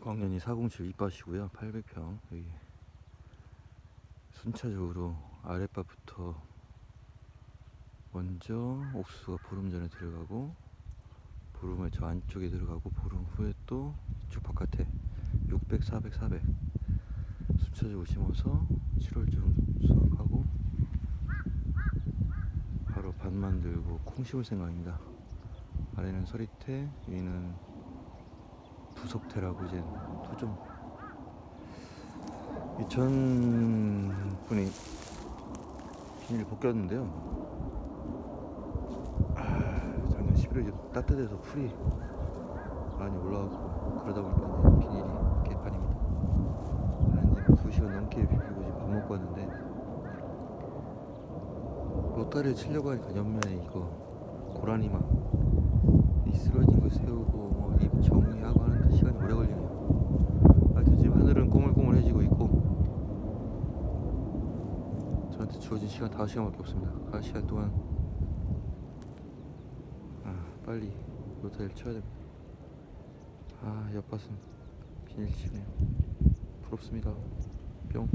광년이 407 이밭이고요. 800평. 여기 순차적으로 아랫밭부터 먼저 옥수수가 보름 전에 들어가고, 보름에 저 안쪽에 들어가고, 보름 후에 또 이쪽 바깥에 600, 400, 400 순차적으로 심어서 7월쯤 수확하고 바로 밭 만들고 콩 심을 생각입니다. 아래는 서리태, 위는 부석태라고 이제 토종. 이 전 분이 비닐 벗겼는데요. 작년 11월에 따뜻해서 풀이 많이 올라가고 그러다 보니까 비닐이 개판입니다. 한 2시간 넘게 비비고 지금 밥 먹고 왔는데, 로타리를 치려고 하니까 옆면에 이거 고라니막 이 쓰러진 거 세우고 이 정리하고 하는데 시간이 오래 걸리네요. 하여튼 지금 하늘은 꼬물꼬물해지고 있고, 저한테 주어진 시간 5시간밖에 없습니다. 5시간 동안 빨리 로타리를 쳐야 됩니다. 옆밭은 비닐 치네요. 부럽습니다. 뿅.